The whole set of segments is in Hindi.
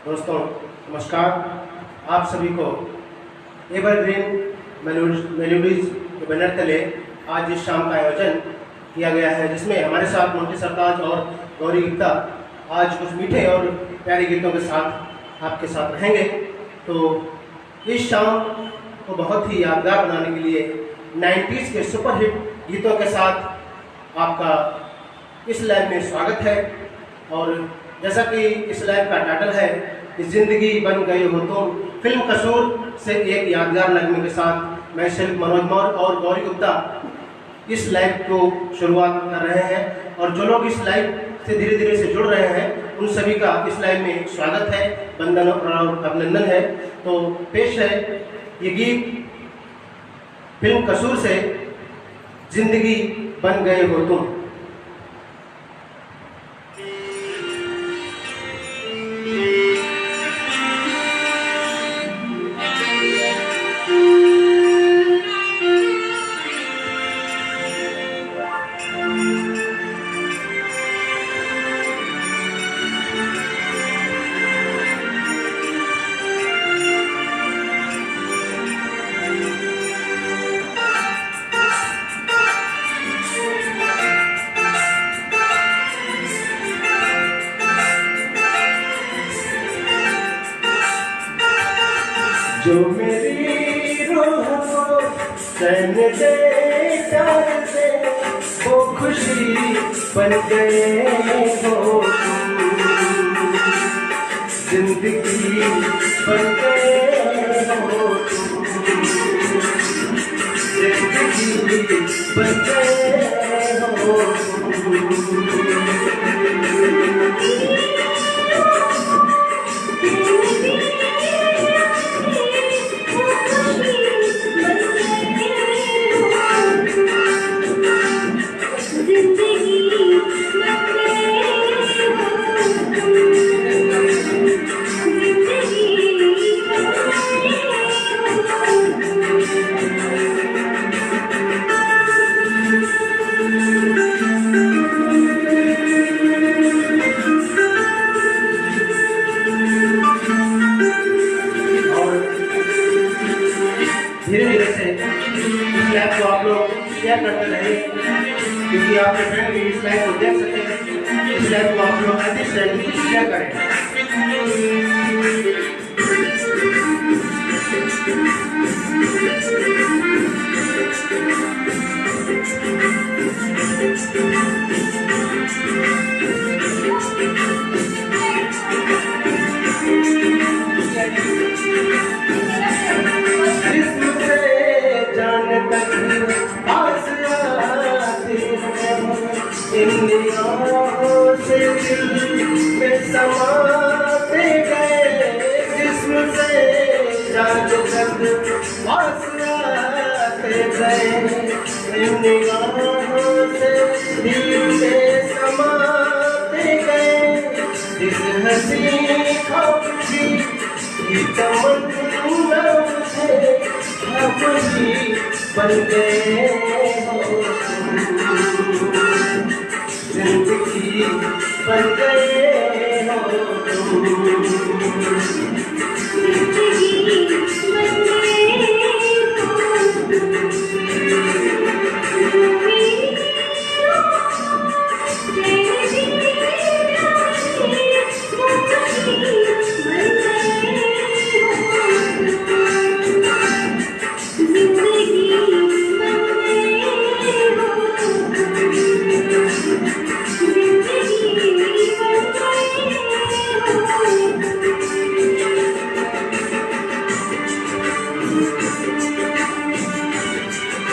दोस्तों नमस्कार। आप सभी को एवरग्रीन मेलोडीज के बैनर तले आज इस शाम का आयोजन किया गया है, जिसमें हमारे साथ मोंटी सरताज और गौरी गुप्ता आज कुछ मीठे और प्यारे गीतों के साथ आपके साथ रहेंगे। तो इस शाम को बहुत ही यादगार बनाने के लिए 90s के सुपरहिट गीतों के साथ आपका इस लाइव में स्वागत है। और जैसा कि इस लाइव का टाइटल है कि जिंदगी बन गए हो तुम, फिल्म कसूर से एक यादगार नगमे के साथ मैं शिल्प मनोज मौर्य और गौरी गुप्ता इस लाइव को शुरुआत कर रहे हैं। और जो लोग इस लाइव से धीरे धीरे से जुड़ रहे हैं उन सभी का इस लाइव में स्वागत है, वंदन और अभिनंदन है। तो पेश है ये गीत फिल्म कसूर से, जिंदगी बन गए हो तुम। जो मेरी रूह को चैन दे प्यार से, वो खुशी बन गए हो तुम, जिंदगी बन गए हो तुम, जिंदगी बन गए हो तुम। धीरे धीरे से इस लाइव को आप लोग शेयर करते रहे, क्योंकि आपके फ्रेंड भी इस लाइव को देख सकते हैं। इस लाइव को आप लोग अधिक से अधिक शेयर करें। से दिल में समाते गए, जिस्म से जान तक आते गए, निगाहों से दिल में समाते गए, जिस हंसी ख्वाब की तमन्ना से हम ही बन गए हो तुम, जिंदगी बन गए हो तुम, जिंदगी बन गए हो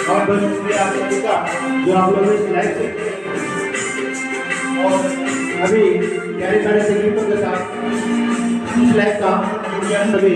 और बहुत शुक्रिया आप लोगों का जो आप लोग इस लाइव से और अभी प्यारे प्यारे संगीतों के साथ इस लाइव का सभी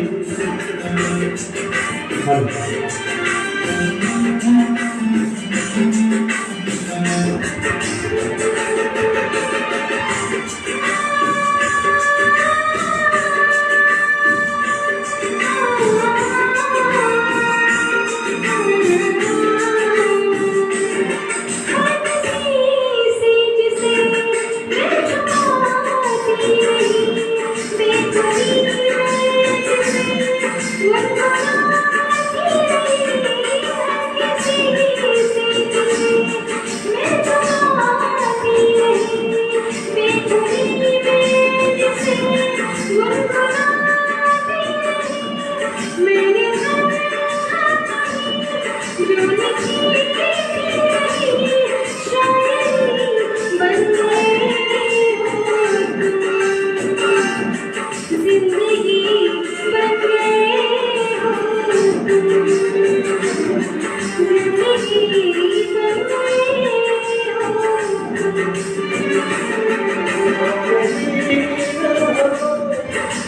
Thank you.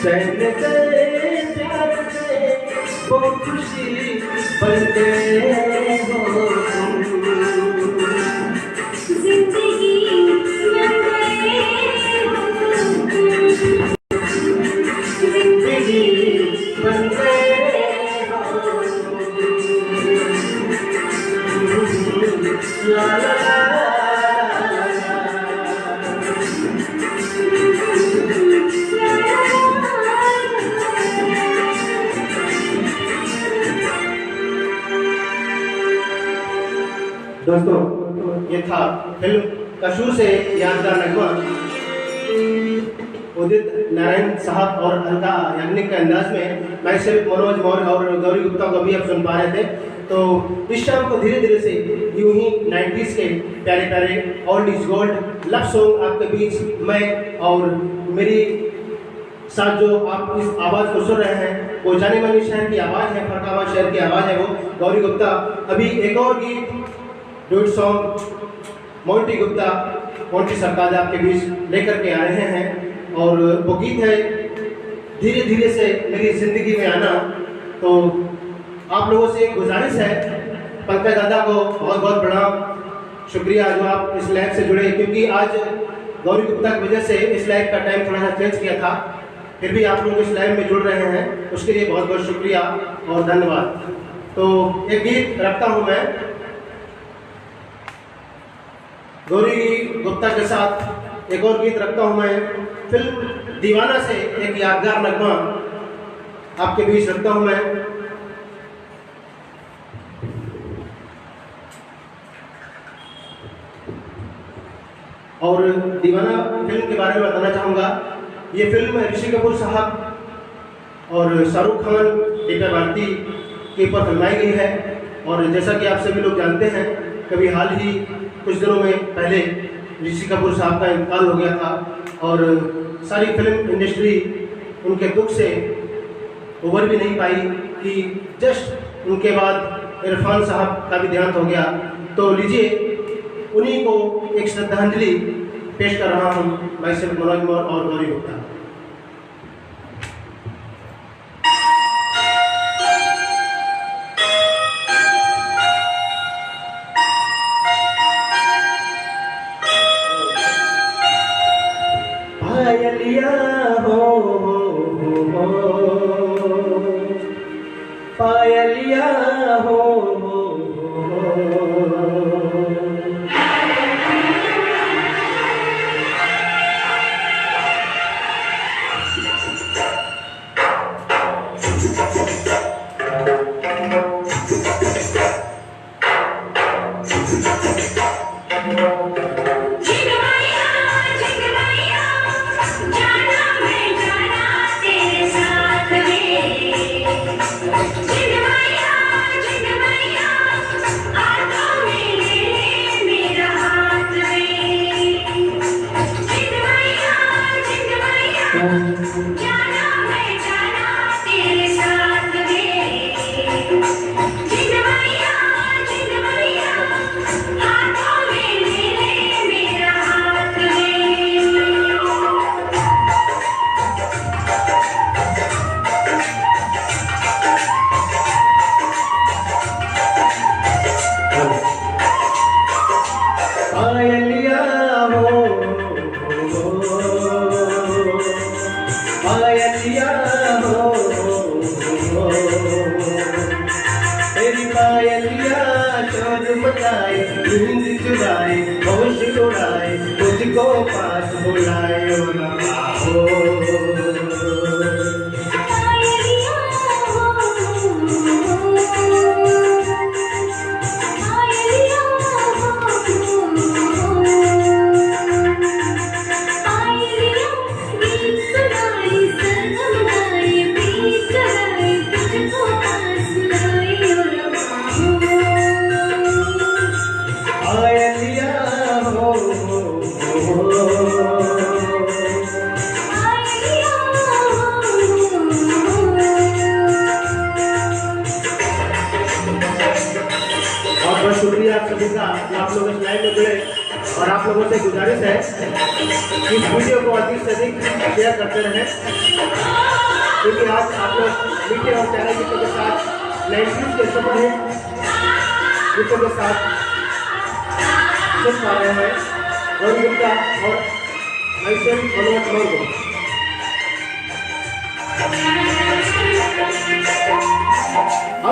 चैन से प्यार से वो खुशी बनते हो तुम, जिंदगी में गए हो तुम, जिंदगी बनते हो तुम। ला ला ला दोस्तों, ये था फिल्म कसूर से यादगार नगमा। उदित नारायण साहब और अलका याग्निक के अंदाज में मैं सिर्फ मनोज मौर्य और गौरी गुप्ता को भी अब सुन पा रहे थे। तो इस शाम को धीरे धीरे से यूं ही 90s के प्यारे प्यारे old is gold love song आपके बीच मैं और मेरी साथ जो आप इस आवाज़ को सुन रहे हैं वो जाने मानी शहर की आवाज़ है, फरकाबाद शहर की आवाज़ है वो गौरी गुप्ता। अभी एक और गीत डुएट सॉन्ग मोंटी सरताज आपके बीच लेकर के आ रहे हैं और वो गीत है धीरे धीरे से मेरी ज़िंदगी में आना। तो आप लोगों से एक गुजारिश है, पंकज दादा को बहुत बहुत प्रणाम, शुक्रिया जो आप इस लाइव से जुड़े, क्योंकि आज गौरी गुप्ता की वजह से इस लाइव का टाइम थोड़ा सा चेंज किया था, फिर भी आप लोग इस लाइव में जुड़ रहे हैं, उसके लिए बहुत बहुत शुक्रिया और धन्यवाद। तो एक गीत रखता हूँ मैं गौरी गुप्ता के साथ, एक और गीत रखता हूँ मैं फिल्म दीवाना से एक यादगार नगमा आपके बीच रखता हूँ मैं। और दीवाना फिल्म के बारे में बताना चाहूँगा। ये फिल्म ऋषि कपूर साहब और शाहरुख खान, दीपिका भारती के ऊपर फिल्माई गई है। और जैसा कि आप सभी लोग जानते हैं, कभी हाल ही कुछ दिनों में पहले ऋषि कपूर साहब का इंतकाल हो गया था और सारी फिल्म इंडस्ट्री उनके दुख से उभर भी नहीं पाई कि जस्ट उनके बाद इरफान साहब का भी देहांत हो गया। तो लीजिए उन्हीं को एक श्रद्धांजलि पेश कर रहा हूँ मैं सिर्फ मनोज मौर्य और गौरी गुप्ता। पायलिया हो पायलिया हो तुझको पास बुलाए शुक्रिया आप सभी का, आप लोग इस लाइव में जुड़े और आप लोगों से गुजारिश है कि इस वीडियो को अधिक से अधिक शेयर करते रहें। क्योंकि आज आप लोग मीठे और प्यारे गीतों के साथ 90s के सुपर हिट गीतों के साथ सुन पा रहे हैं रोहन गुप्ता और माइसेल्फ मनोज मोर्गो।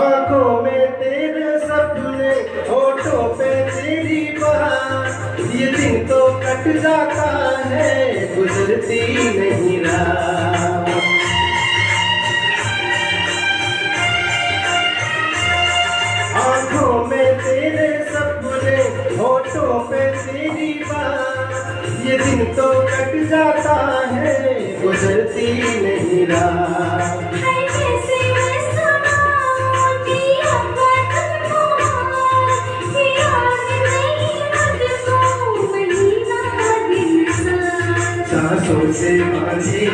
आंखों में तेरे सपने, होठों पे तेरी बात, ये दिन तो कट जाता है गुजरती नहीं रात। आंखों में तेरे सपने, होठों पे तेरी बात, ये दिन तो कट जाता है गुजरती नहीं रात। सांसों से बांधे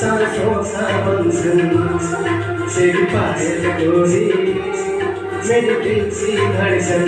सांसों का बंधन, तेरी पायल डोरी मेरी दिल की धड़कन।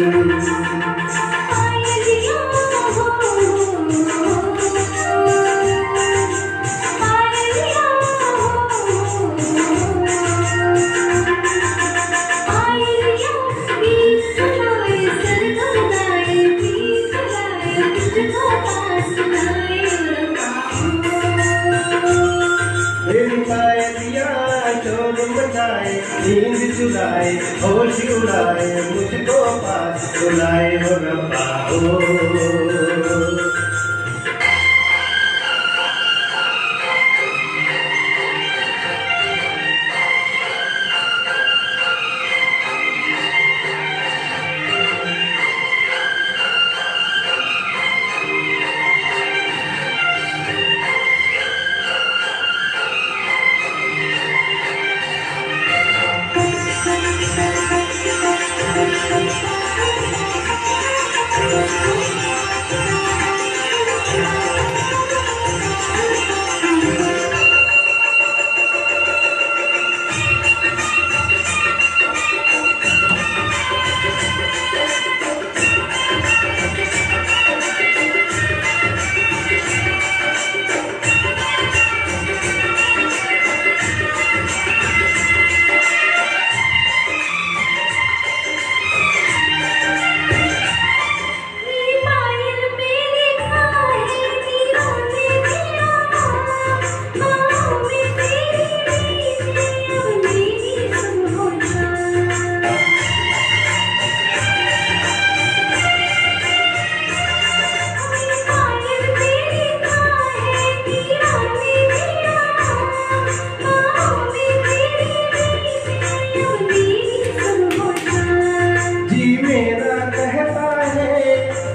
नींद चुराए होश उड़ाए मुझको पास बुलाए हो रब्बा हो।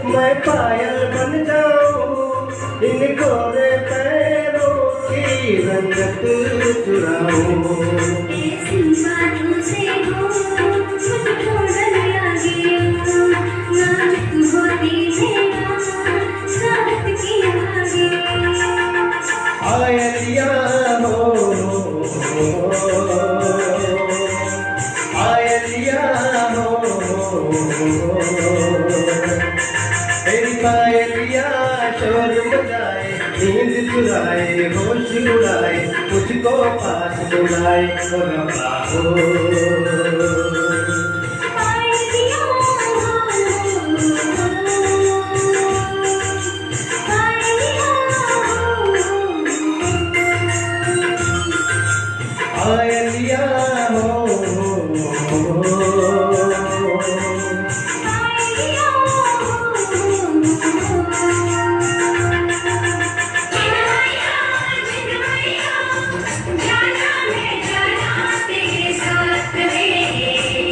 मैं पायल बन जाऊं, इन गोरे पैरों की रंगत चुराऊं। ऐसी बातों से हो मुझको डर लगे, नाजुक होती मेरा साथ की आगे। आयलिया हो आयलिया हो, तेरी पायलिया शोर मचाए नींद चुराए होश उड़ाए मुझको पास बुलाए हो रब्बा हो। आयलिया हो जाना है जाना तेरे साथ में।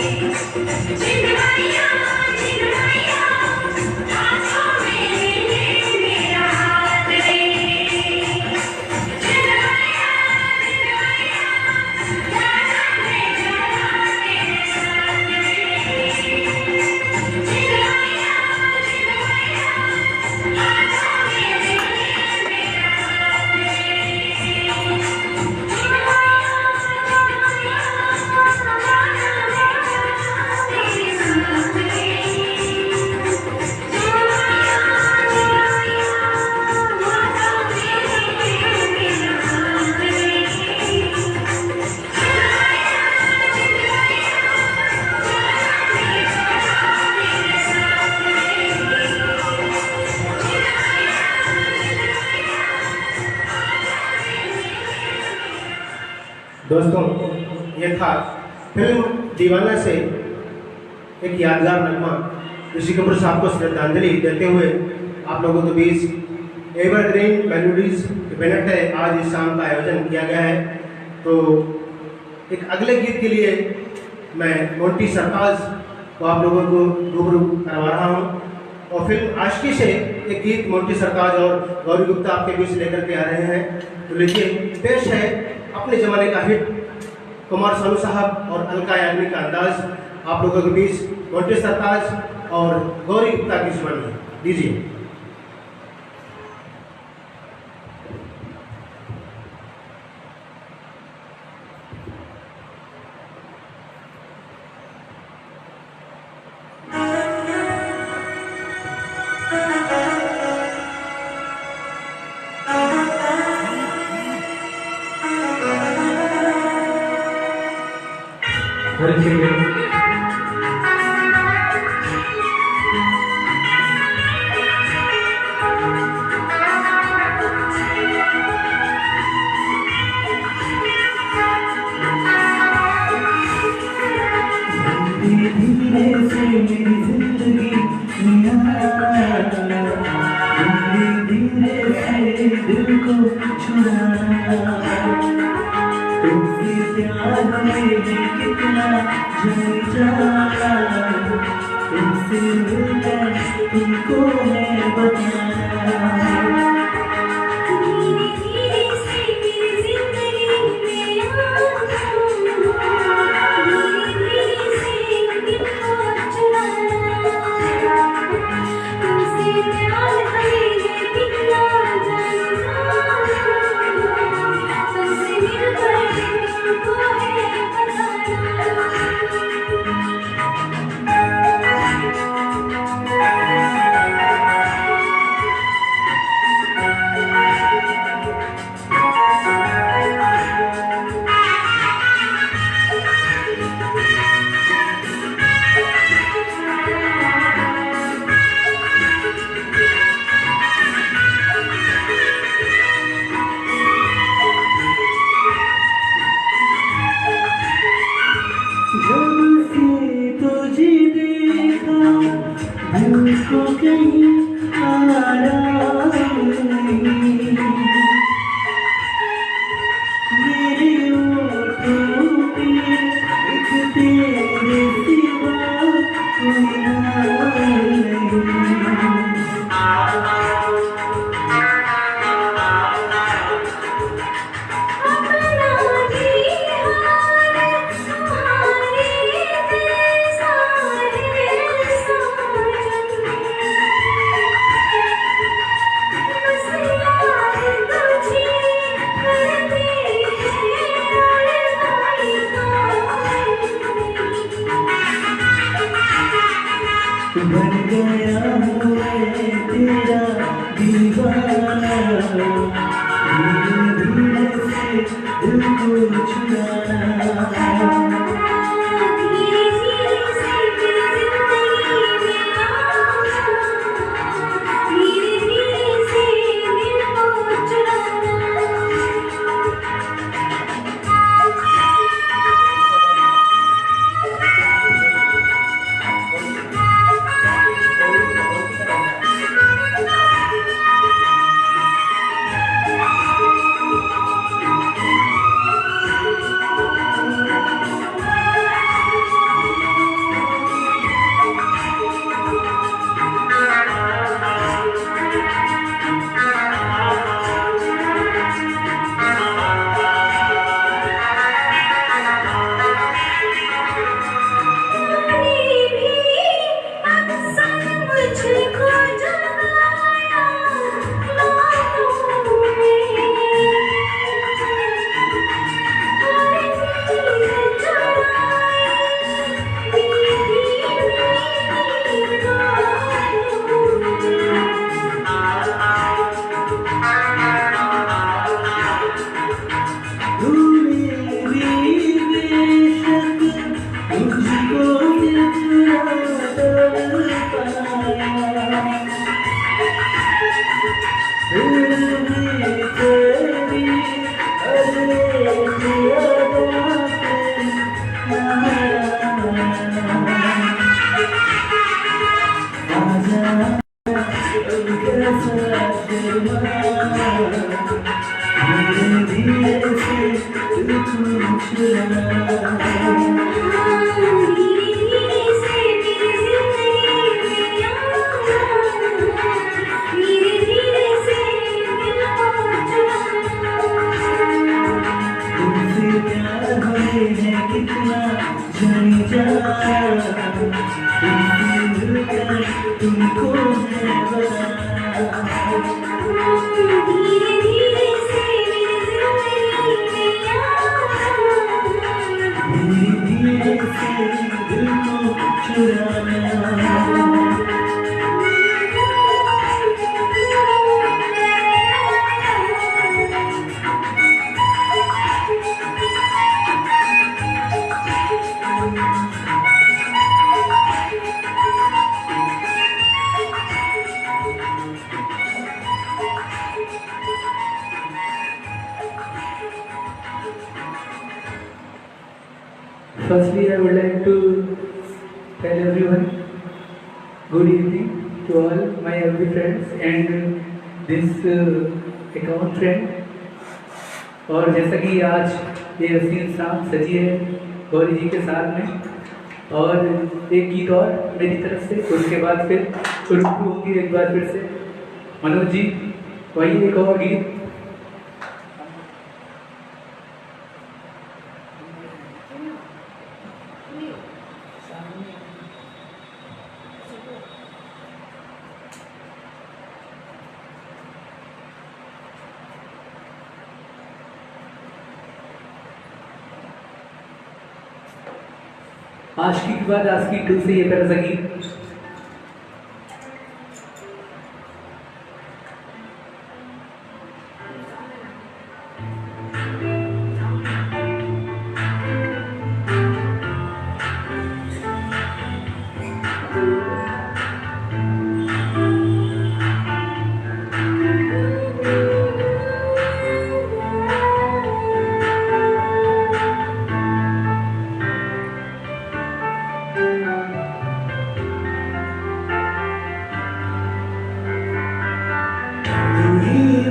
दोस्तों, ये था फिल्म दीवाना से एक यादगार नगमा ऋषि कपूर साहब को श्रद्धांजलि देते हुए आप लोगों के बीच एवरग्रीन मेलोडीज के बैनर है आज इस शाम का आयोजन किया गया है। तो एक अगले गीत के लिए मैं मोंटी सरताज को आप लोगों को रूबरू करवा रहा हूँ और फिल्म आशिकी से एक गीत मोंटी सरताज और गौरी गुप्ता आपके बीच लेकर के आ रहे हैं। तो लीजिए, पेश है अपने ज़माने का हिट कुमार सानू साहब और अलका याग्निक का अंदाज आप लोगों के बीच मोंटी सरताज और गौरी गुप्ता की जुबान में दीजिए। धीरे से दिल को चुरा कितना जानी जा तुमको है बता धीरे धीरे से धीरे से दिल को चुराना Firstly, I would like to tell everyone good evening to all my every friends and this account friend. और जैसा कि आज ये हसीन शाम सजी है गौरी जी के साथ में और एक गीत और मेरी तरफ से उसके बाद फिर शुरू होगी एक बार फिर से मनोज जी वही एक और गीत आशिकी के बाद आशिकी 2 से ये प्यारा सा गीत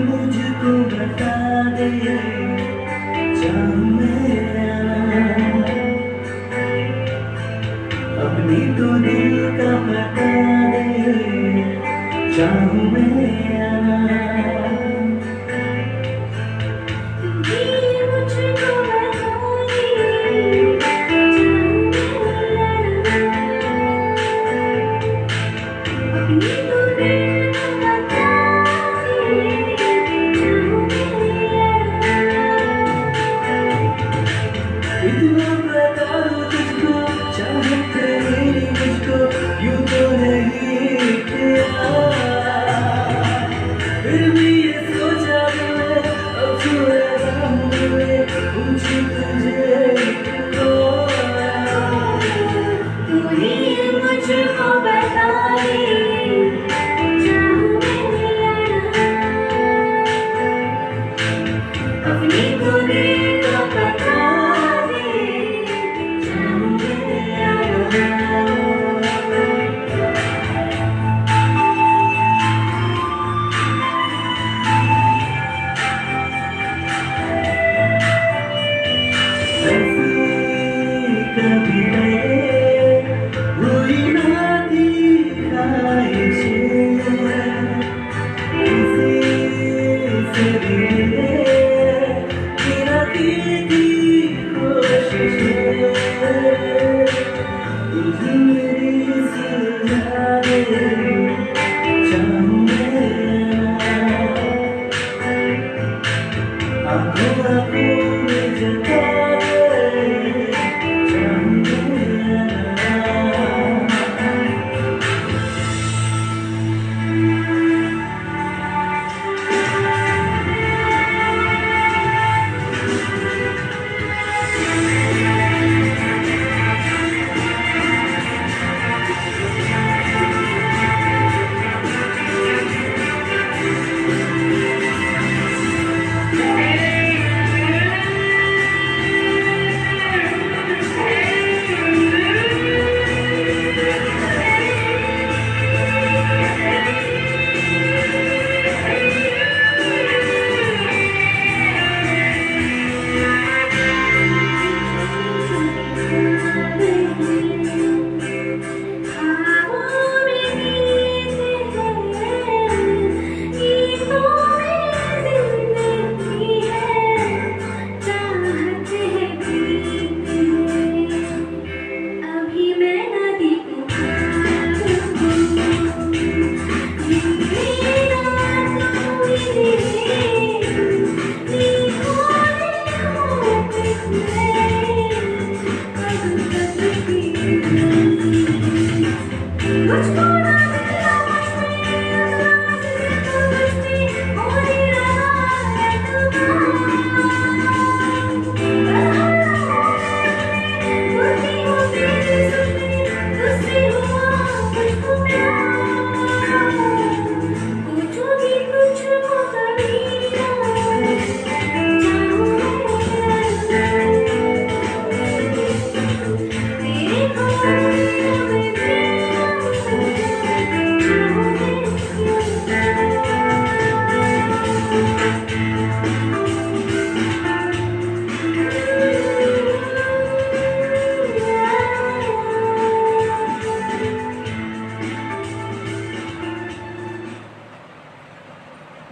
मुझको बता दे अपनी तो दिल का बता दे चाहूँ मैं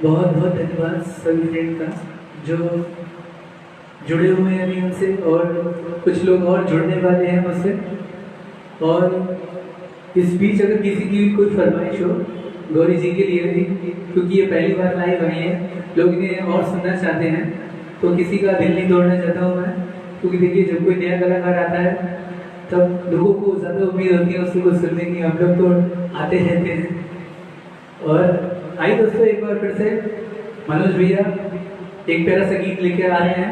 बहुत बहुत धन्यवाद सभी फ्रेंड का जो जुड़े हुए हैं अभी हमसे, और कुछ लोग और जुड़ने वाले हैं मुझसे। और इस बीच अगर किसी की भी कोई फरमाइश हो गौरी जी के लिए भी, क्योंकि ये पहली बार लाइव आई है, लोग इन्हें और सुनना चाहते हैं, तो किसी का दिल नहीं तोड़ना चाहता हूँ मैं। क्योंकि देखिए जब कोई नया कलाकार आता है तब लोगों को ज़्यादा उम्मीद होती है उसको कुछ सुनने की, हम लोग तो आते रहते हैं। और आइए दोस्तों एक बार फिर से मनोज भैया एक प्यारा सा गीत लेके आ रहे हैं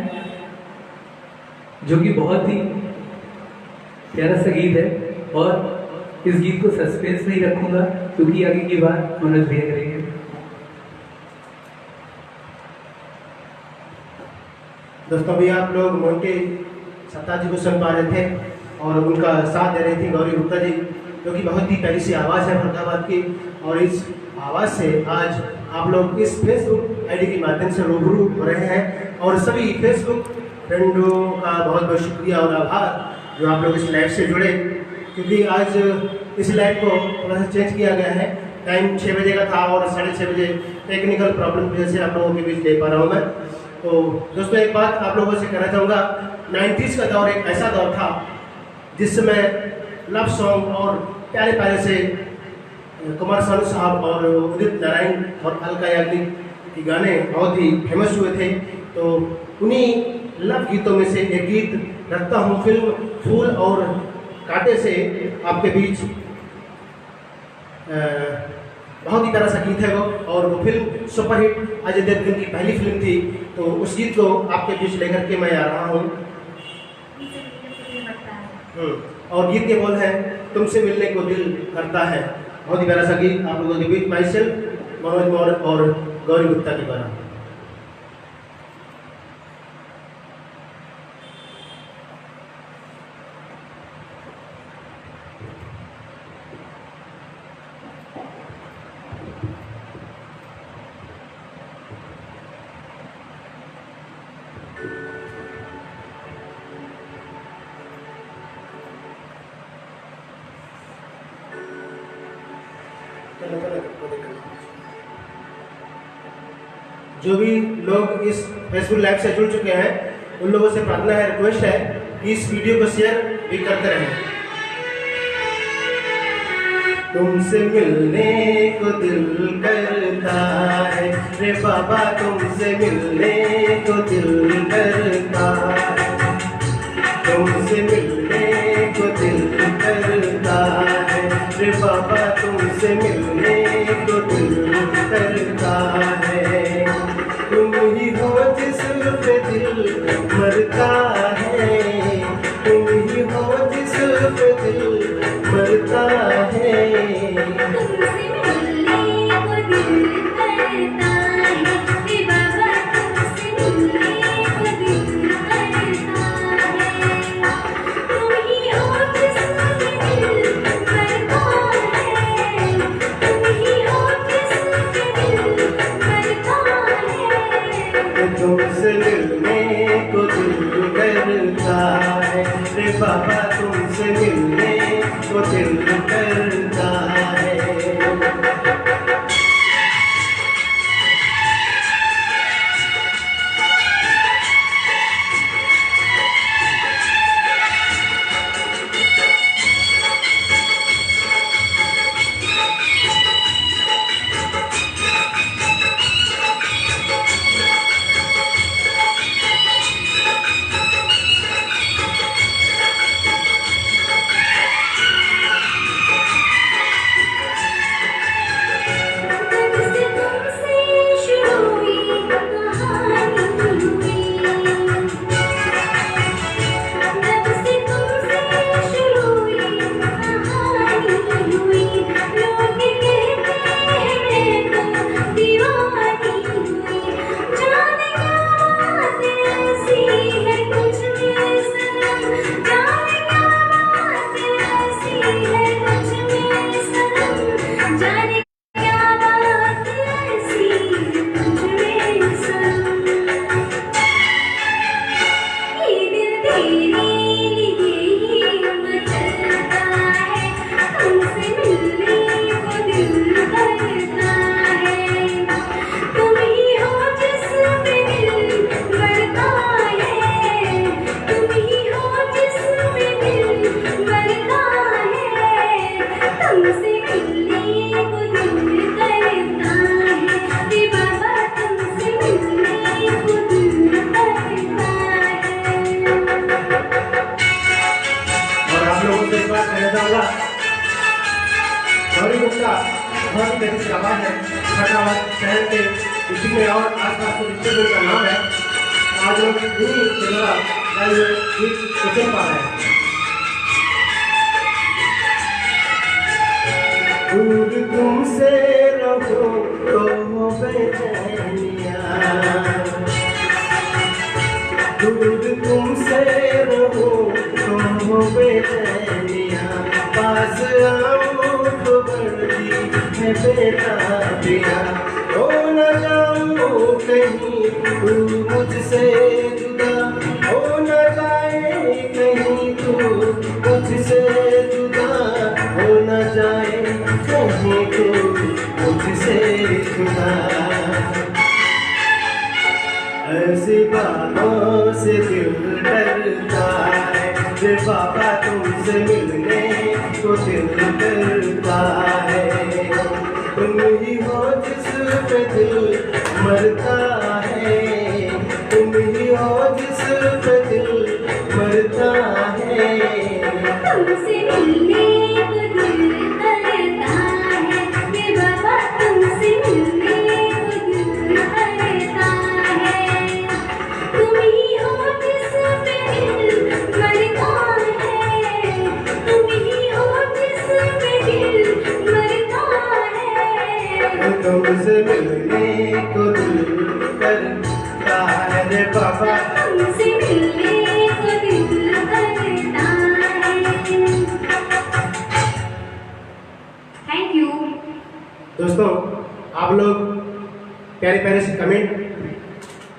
जो कि बहुत ही प्यारा सा गीत है, और इस गीत को सस्पेंस में ही रखूंगा क्योंकि आगे की बात मनोज भैया करेंगे। दोस्तों अभी आप लोग मोंटी सरताज जी को सुन पा रहे थे और उनका साथ दे रही थी गौरी गुप्ता जी, जो कि बहुत ही प्यारी सी आवाज़ है फरीदाबाद की। और इस आवाज़ से आज आप लोग इस फेसबुक आईडी के माध्यम से रूबरू हो रहे हैं, और सभी फेसबुक फ्रेंडों का बहुत बहुत शुक्रिया और आभार जो आप लोग इस लाइव से जुड़े, क्योंकि आज इस लाइव को थोड़ा सा चेंज किया गया है। टाइम 6 बजे का था और 6:30 बजे टेक्निकल प्रॉब्लम की वजह से आप लोगों के बीच ले पा रहा हूँ मैं। तो दोस्तों एक बात आप लोगों से कहना चाहूँगा, 90s का दौर एक ऐसा दौर था जिस समय लव सॉन्ग और प्यारे प्यारे से कुमार सानू साहब और उदित नारायण और अलका याग्निक के गाने बहुत ही फेमस हुए थे। तो उन्हीं लव गीतों में से एक गीत रखता हूँ फिल्म फूल और कांटे से आपके बीच। बहुत ही प्यारा सा गीत है वो, और वो फिल्म सुपरहिट अजय देवगन की पहली फिल्म थी। तो उस गीत को आपके बीच लेकर के मैं आ रहा हूँ। और गीत के बोल हैं तुमसे मिलने को दिल करता है। बहुत ही प्यारा सा गीत आप लोगों के बीच माई सेल्फ मनोज मौर्य और गौरी गुप्ता के द्वारा। जो भी लोग इस फेसबुक लाइव से जुड़ चुके हैं उन लोगों से प्रार्थना है, रिक्वेस्ट है कि इस वीडियो को शेयर भी करते रहें। तुमसे मिलने को दिल करता है रे बाबा, तुमसे मिलने को दिल करता है, तुमसे मिलने को दिल करता है रे बाबा, तुमसे मिलने को दिल करता है। तुम ही हो जिस पे दिल मरता है, तुम ही हो जिस पे दिल मरता है। तुमसे मिलने को दिल करता है रे बाबा, तुमसे मिलने को दिल करता है। तुम ही हो जिस पे दिल मरता है, तुम ही हो जिस पे दिल मरता है। तुमसे मिलने को दिल करता है रे बाबा, तुमसे मिलने को दिल करता है। बहुत ही गतिशील आवाज़ है। फटाफट शहर के डिस्ट्रिक्ट में और आसपास के डिस्ट्रिक्ट का नाम है। आज लोग इन्हीं के द्वारा गीत को सुन पा रहे हैं। दूर तुमसे रहो तो बेचैनिया, दूर तुमसे रहो तो बेचैनिया, पास आओ तो बढ़ती है बेताबिया। हो न जाऊं कहीं तू मुझसे जुदा, हो न जाए कहीं तू मुझसे जुदा, हो न जाए कहीं तू मुझसे जुदा। ऐसी बातों से दिल डरता है, रे बाबा तुमसे मिलने को दिल डरता है। तुम ही हो जिस पे दिल मरता है, तुम ही हो जिस पे दिल मरता है। तुमसे मिलने को दिल करता है, ये बाबा तुमसे मिलने को दिल करता है। तुम ही हो जिस पे दिल मरता है, तुम ही हो जिस पे दिल मरता है। तुमसे मिलने को दिल करता है, रे बाबा तुमसे मिलने को दिल करता है। Thank you. दोस्तों, आप लोग प्यारे प्यारे से कमेंट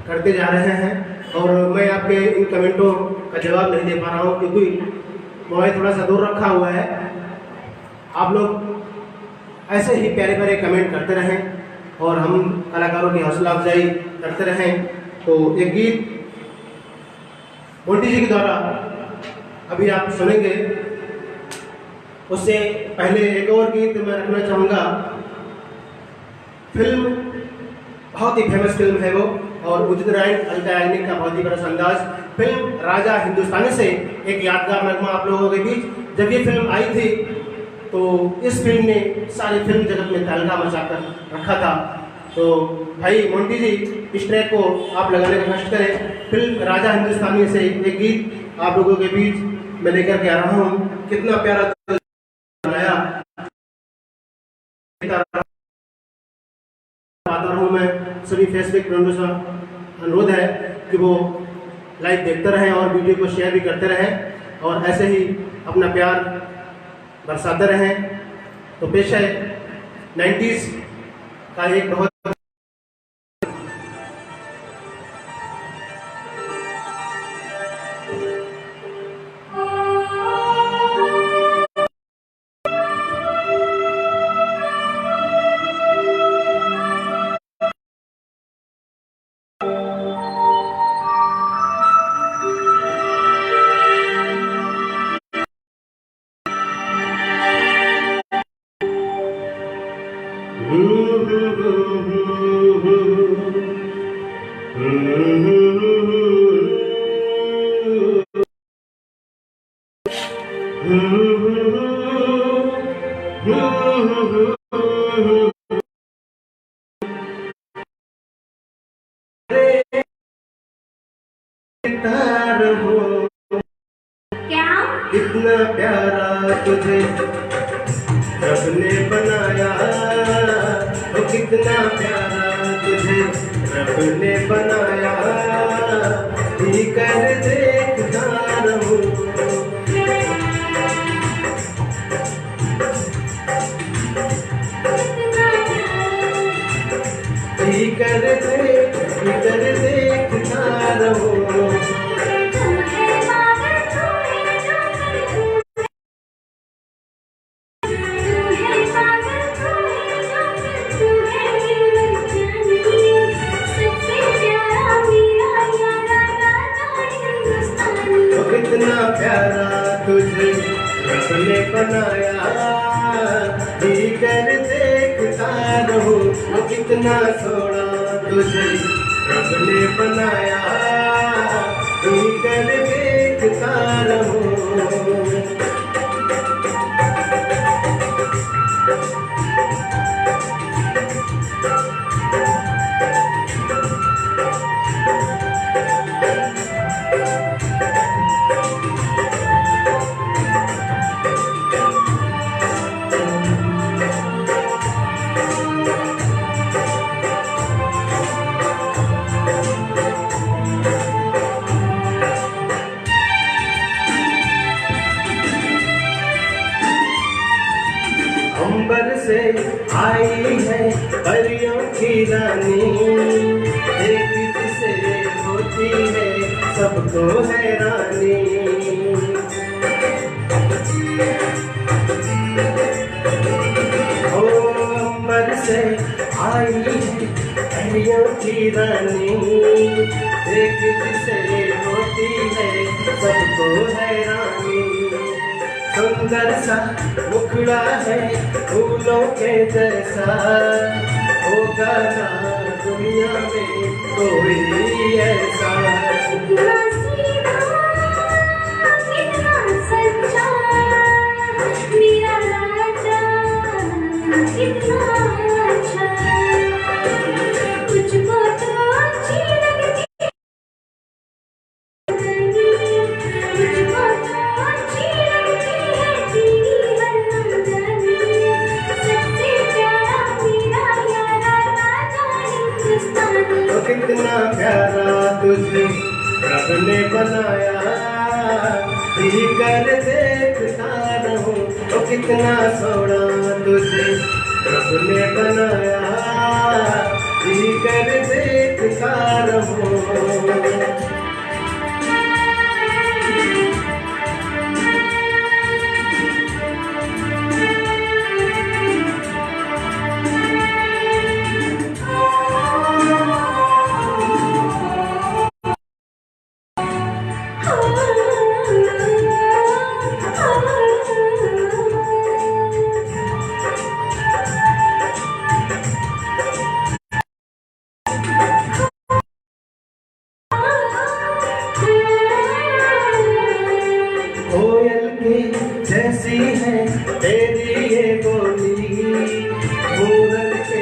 करते जा रहे हैं और मैं आपके इन कमेंटों का जवाब नहीं दे पा रहा हूँ क्योंकि मोबाइल थोड़ा सा दूर रखा हुआ है। आप लोग ऐसे ही प्यारे प्यारे कमेंट करते रहें और हम कलाकारों की हौसला अफजाई करते रहें। तो एक गीत मोंटी जी के द्वारा अभी आप सुनेंगे, उससे पहले एक और गीत मैं रखना चाहूँगा। फिल्म बहुत ही फेमस फिल्म है वो, और उदित नारायण अलका याग्निक का बहुत ही बड़ा अंदाज। फिल्म राजा हिंदुस्तानी से एक यादगार नगमा आप लोगों के बीच। जब ये फिल्म आई थी तो इस फिल्म ने सारी फिल्म जगत में तहलका मचाकर रखा था। तो भाई मोंटी जी, इस ट्रैक को आप लगाने का कष्ट करें। फिल्म राजा हिंदुस्तानी से एक गीत आप लोगों के बीच मैं लेकर के आ रहा हूँ। कितना प्यारा बनाया आता हूँ मैं। सभी फेसबुक फ्रेंडों से अनुरोध है कि वो लाइव देखते रहें और वीडियो को शेयर भी करते रहें और ऐसे ही अपना प्यार बरसाते रहें। तो पेश है 90s का एक बहुत क्या? इतना प्यारा तुझे रब ने बनाया, ओ कितना प्यारा तुझे रब ने बनाया। जी कर देखता रहूं, जी कर देखता रहूं। कितना प्यारा तुझे रब ने बनाया, जी कर देखता रहूं। वो कितना सोना तुझे रब ने बनाया, जी कर देखता रहूं। की रानी, एक जिसे होती है सबको हैरानी। ओ अंबर से आई है परियों की रानी, एक जिसे होती है सबको हैरानी। सुंदर सा मुखड़ा है फूलों के जैसा, होगा ना दुनिया में कोई ऐसा। कितना सीधा, कितना सच्चा, मेरा राजा कितना अच्छा। मुझको तो अच्छी लगती मुझको तो अच्छी लगती है तेरी हर नमदनी। सबसे प्यारा मेरा यारा राजा हिंदुस्तानी। तो कितना प्यारा तुझे रब ने बनाया, जी कर देखता रहूं। तो कितना सोना तुझे रब ने बनाया, जी कर देखता रहूं। कोयल की जैसी है तेरी ये बोली, मूरत के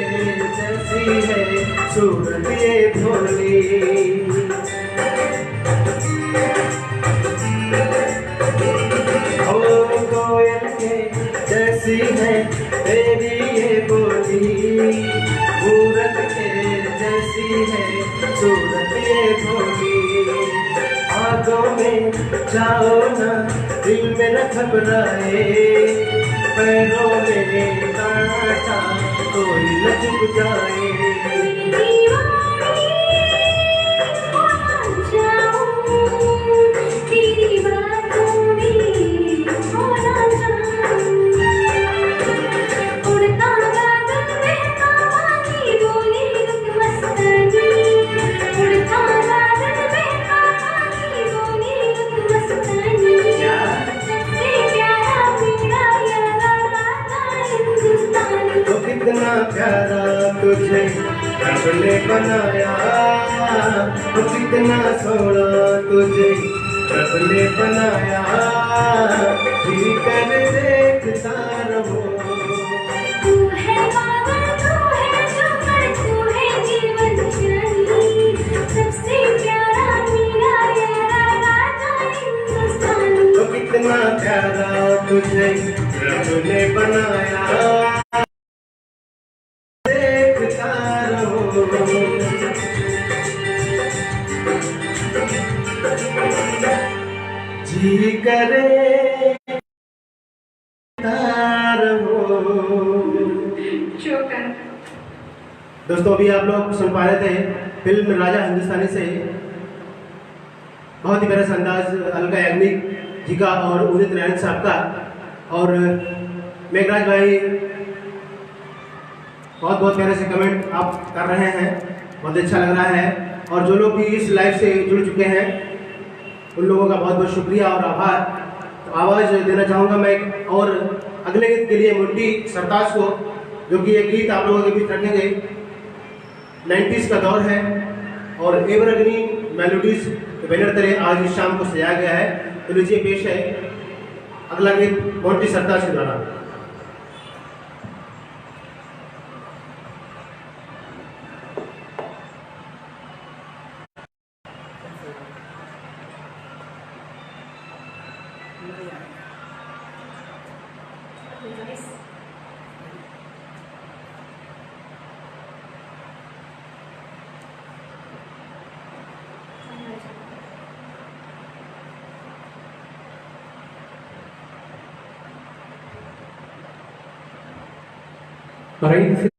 जैसी है सूरत ये भोली। ओ कोयल के जैसी है तेरी ये बोली, मूरत के जैसी है सूरत ये भोली। आगों में जाओ ना दिल में न घबराए, पैरों में कांटा कोई न चुभ जाए। दीवानी होना चाहूं, तेरी बातों में होना चाहूं। उड़ता बादल बहता पानी बोले रुक मस्तानी। उड़ता बादल बहता पानी बोले रुक मस्तानी। सबसे प्यारा मेरा यारा राजा हिंदुस्तानी। तो कितना प्यारा तुझे रब ने बनाया, तो कितना सोना तुझे रब ने बनाया, जी कर देखता रहूं। तू है पागल, तू है जोकर, तू है जीवन जानी। सबसे प्यारा मेरा यारा राजा हिंदुस्तानी। तो कितना प्यारा तुझे रब ने बनाया, देखता रहूं। जी करे तार हो। जोकर। दोस्तों अभी आप लोग सुन पा रहे थे फिल्म राजा हिंदुस्तानी से बहुत ही प्यारा सा अंदाज अलका याग्निक जी का और उदित नारायण साहब का। और मेघराज भाई बहुत बहुत प्यारे से कमेंट आप कर रहे हैं, बहुत अच्छा लग रहा है। और जो लोग भी इस लाइव से जुड़ चुके हैं उन लोगों का बहुत बहुत शुक्रिया और आभार। तो आवाज़ देना चाहूँगा मैं एक और अगले गीत के लिए मुंडी सरताज को, जो कि एक गीत आप लोगों के बीच रखेंगे। 90s का दौर है और एवरग्रीन मेलोडीज के बैनर तले आज इस शाम को सजाया गया है। तो लीजिए पेश है अगला गीत मुंडी सरताज के द्वारा। Right.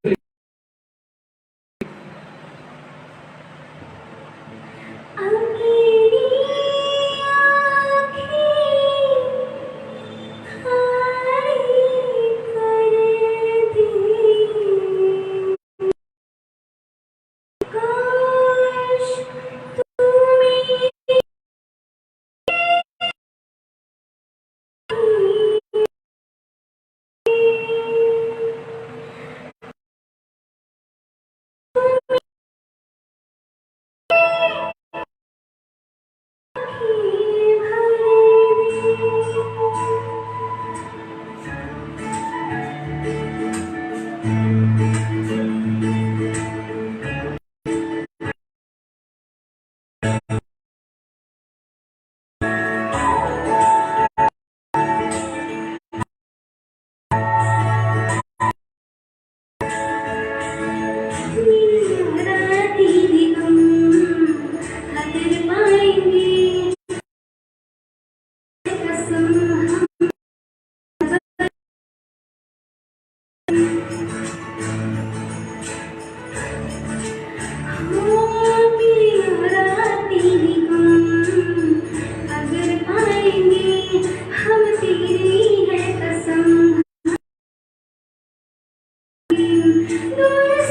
दूर